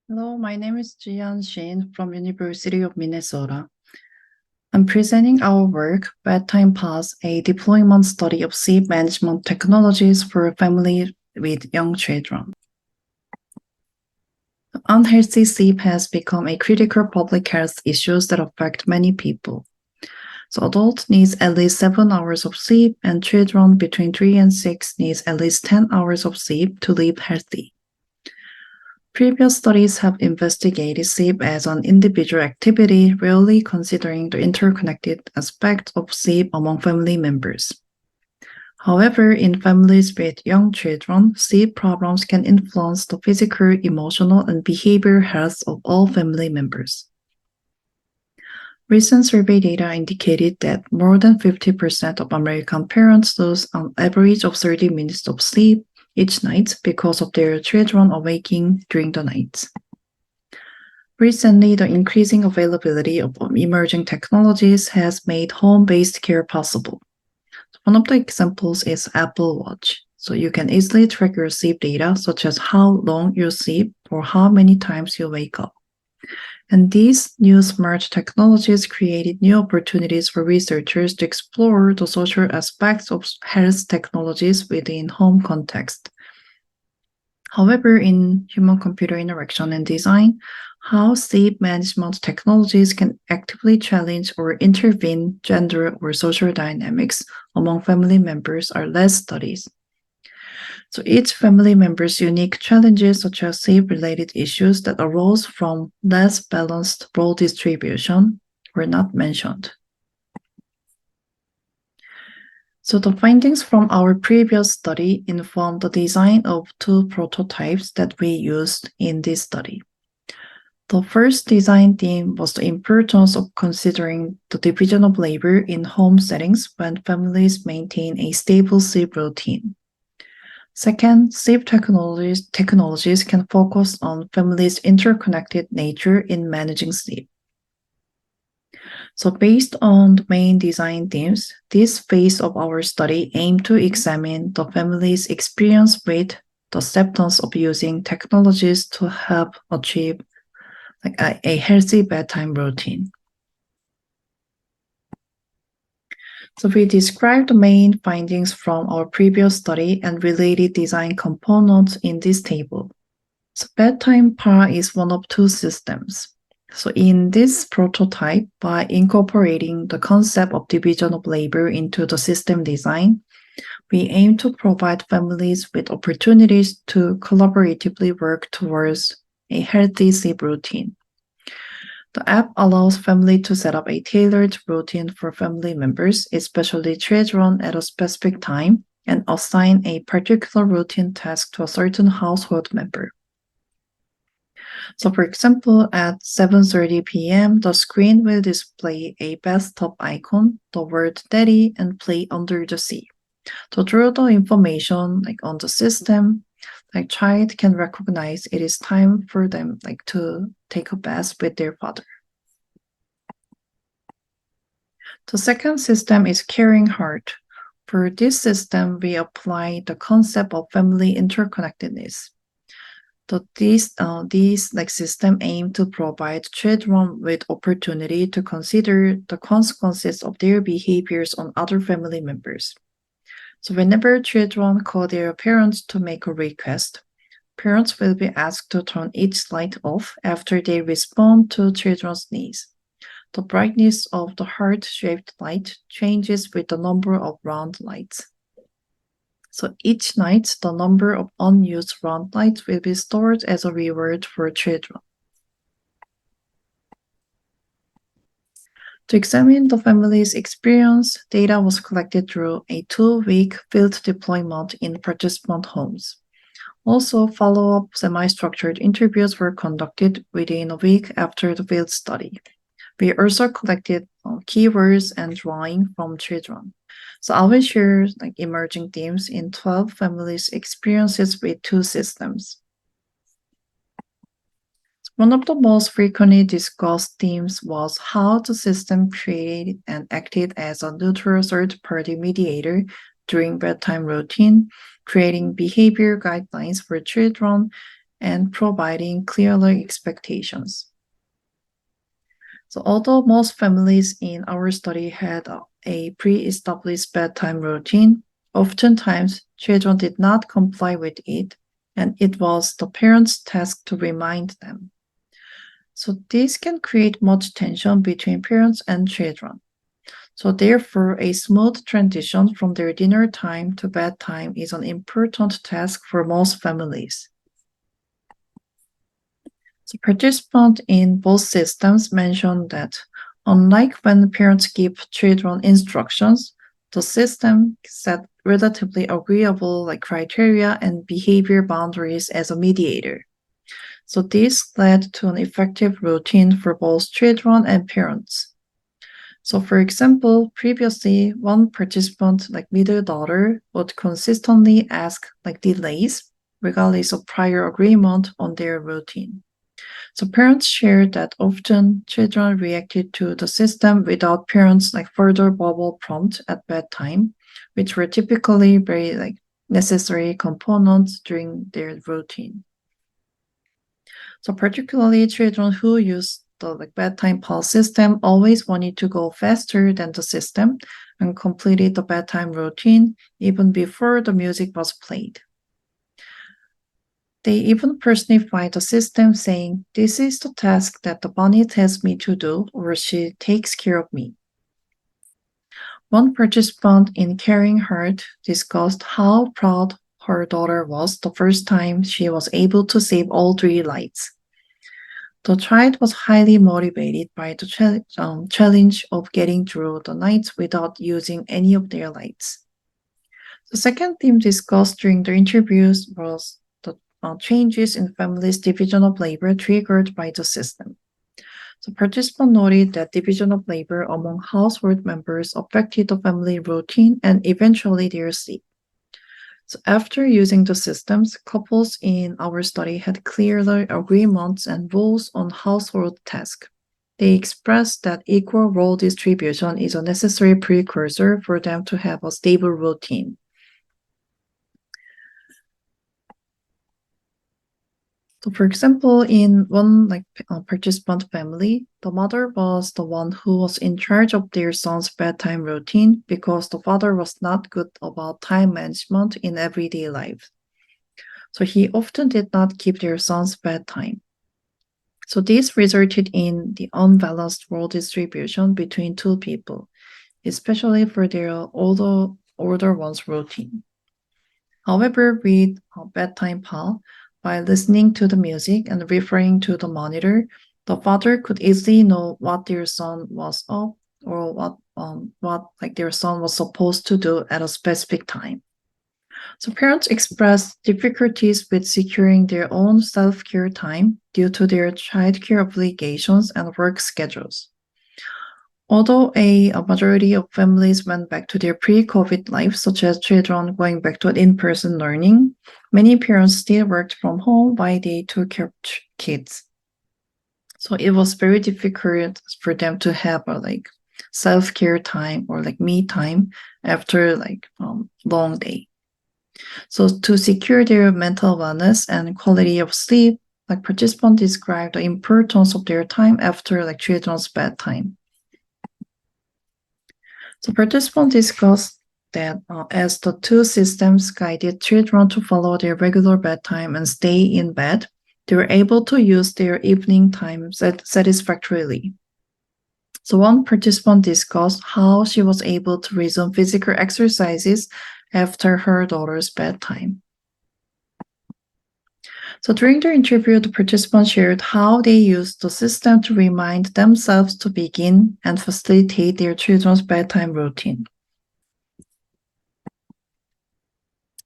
Hello, my name is Shin from University of Minnesota. I'm presenting our work, Bedtime Pass, a deployment study of sleep management technologies for families with young children. Unhealthy sleep has become a critical public health issue that affects many people. So adults need at least 7 hours of sleep, and children between 3 and 6 need at least 10 hours of sleep to live healthy. Previous studies have investigated sleep as an individual activity, rarely considering the interconnected aspect of sleep among family members. However, in families with young children, sleep problems can influence the physical, emotional, and behavioral health of all family members. Recent survey data indicated that more than 50% of American parents lose an average of 30 minutes of sleep each night because of their children awaking during the night. Recently, the increasing availability of emerging technologies has made home-based care possible. One of the examples is Apple Watch. So you can easily track your sleep data, such as how long you sleep or how many times you wake up. And these new smart technologies created new opportunities for researchers to explore the social aspects of health technologies within home context. However, in human-computer interaction and design, how sleep management technologies can actively challenge or intervene gender or social dynamics among family members are less studied. So each family member's unique challenges, such as sleep-related issues that arose from less balanced role distribution, were not mentioned. So the findings from our previous study informed the design of two prototypes that we used in this study. The first design theme was the importance of considering the division of labor in home settings when families maintain a stable sleep routine. Second, sleep technologies can focus on families' interconnected nature in managing sleep. So based on the main design themes, this phase of our study aimed to examine the family's experience with the acceptance of using technologies to help achieve a healthy bedtime routine. So we described the main findings from our previous study and related design components in this table. So Bedtime PAR is one of two systems. So in this prototype, by incorporating the concept of division of labor into the system design, we aim to provide families with opportunities to collaboratively work towards a healthy sleep routine. The app allows families to set up a tailored routine for family members, especially children, at a specific time, and assign a particular routine task to a certain household member. So for example, at 7:30 p.m., the screen will display a bathtub icon, the word daddy, and play under the sea. So through the information on the system, child can recognize it is time for them to take a bath with their father. The second system is Caring Heart. For this system, we apply the concept of family interconnectedness. These system aim to provide children with opportunity to consider the consequences of their behaviors on other family members. So whenever children call their parents to make a request, parents will be asked to turn each light off after they respond to children's needs. The brightness of the heart-shaped light changes with the number of round lights. So each night, the number of unused round lights will be stored as a reward for children. To examine the family's experience, data was collected through a 2-week field deployment in participant homes. Also, follow-up semi-structured interviews were conducted within a week after the field study. We also collected keywords and drawing from children. So I will share emerging themes in 12 families' experiences with two systems. One of the most frequently discussed themes was how the system created and acted as a neutral third-party mediator during bedtime routine, creating behavior guidelines for children and providing clearer expectations. So although most families in our study had a pre-established bedtime routine, oftentimes children did not comply with it, and it was the parents' task to remind them. So this can create much tension between parents and children. So therefore, a smooth transition from their dinner time to bedtime is an important task for most families. So participants in both systems mentioned that unlike when parents give children instructions, the system set relatively agreeable criteria and behavior boundaries as a mediator. So this led to an effective routine for both children and parents. So for example, previously one participant, middle daughter, would consistently ask delays, regardless of prior agreement on their routine. So parents shared that often children reacted to the system without parents further verbal prompt at bedtime, which were typically very necessary components during their routine. So particularly children who use the bedtime pulse system always wanted to go faster than the system and completed the bedtime routine even before the music was played. They even personified the system, saying, "This is the task that the bunny tells me to do, or she takes care of me." One participant in Caring Heart discussed how proud her daughter was the first time she was able to save all 3 lights. The child was highly motivated by the challenge of getting through the nights without using any of their lights. The second theme discussed during the interviews was the changes in families' division of labor triggered by the system. So participants noted that division of labor among household members affected the family routine and eventually their sleep. So after using the systems, couples in our study had clearer agreements and rules on household tasks. They expressed that equal role distribution is a necessary precursor for them to have a stable routine. So for example, in one participant family, the mother was the one who was in charge of their son's bedtime routine because the father was not good about time management in everyday life. So he often did not keep their son's bedtime. So this resulted in the unbalanced role distribution between 2 people, especially for their older one's routine. However, with bedtime pal, by listening to the music and referring to the monitor, the father could easily know what their son was up or what their son was supposed to do at a specific time. So parents expressed difficulties with securing their own self-care time due to their childcare obligations and work schedules. Although a majority of families went back to their pre-COVID life, such as children going back to in-person learning, many parents still worked from home while they took care of kids. So it was very difficult for them to have a self-care time or me time after long day. So to secure their mental wellness and quality of sleep, participants described the importance of their time after children's bedtime. So participants discussed that as the 2 systems guided children to follow their regular bedtime and stay in bed, they were able to use their evening time satisfactorily. So one participant discussed how she was able to resume physical exercises after her daughter's bedtime. So during the interview, the participants shared how they used the system to remind themselves to begin and facilitate their children's bedtime routine.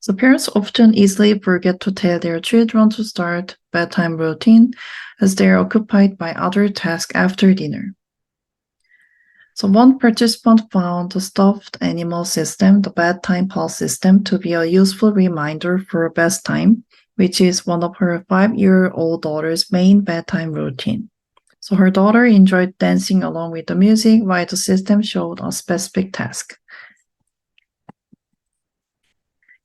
So parents often easily forget to tell their children to start bedtime routine as they are occupied by other tasks after dinner. So one participant found the stuffed animal system, the bedtime pulse system, to be a useful reminder for bedtime, which is one of her 5-year-old daughter's main bedtime routine. So her daughter enjoyed dancing along with the music while the system showed a specific task.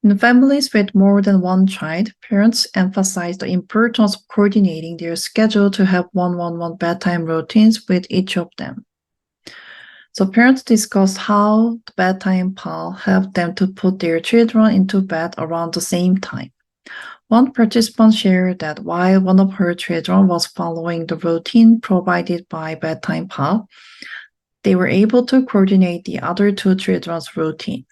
In families with more than one child, parents emphasize the importance of coordinating their schedule to have one-on-one bedtime routines with each of them. So parents discussed how the bedtime pal helped them to put their children into bed around the same time. One participant shared that while one of her children was following the routine provided by bedtime pal, they were able to coordinate the other two children's routine.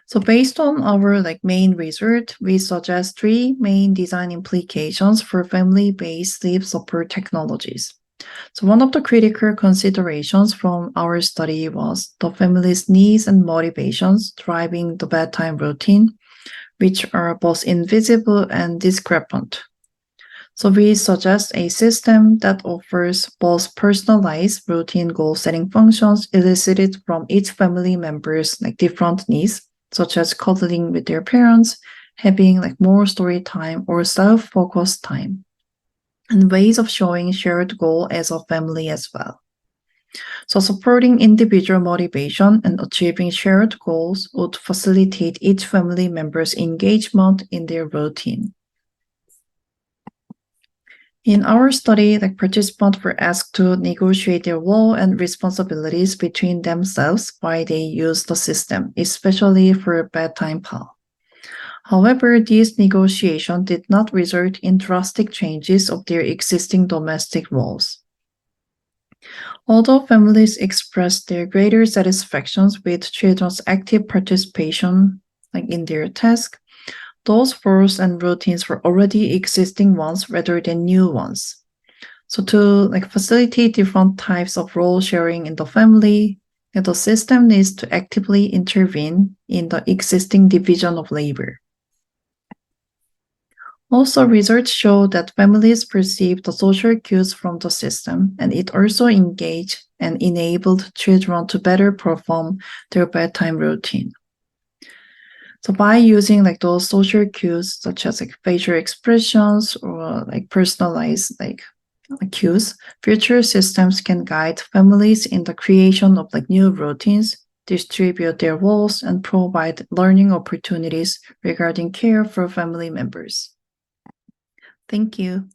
So based on our main research, we suggest three main design implications for family-based sleep support technologies. So one of the critical considerations from our study was the family's needs and motivations driving the bedtime routine, which are both invisible and discrepant. So we suggest a system that offers both personalized routine goal-setting functions elicited from each family member's different needs, such as cuddling with their parents, having more story time or self-focused time, and ways of showing shared goal as a family as well. So supporting individual motivation and achieving shared goals would facilitate each family member's engagement in their routine. In our study, participants were asked to negotiate their role and responsibilities between themselves while they use the system, especially for bedtime pal. However, these negotiations did not result in drastic changes of their existing domestic roles. Although families expressed their greater satisfactions with children's active participation in their task, those roles and routines were already existing ones rather than new ones. So to facilitate different types of role sharing in the family, the system needs to actively intervene in the existing division of labor. Also, research showed that families perceived the social cues from the system, and it also engaged and enabled children to better perform their bedtime routine. So by using those social cues, such as facial expressions or personalized cues, future systems can guide families in the creation of new routines, distribute their roles, and provide learning opportunities regarding care for family members. Thank you.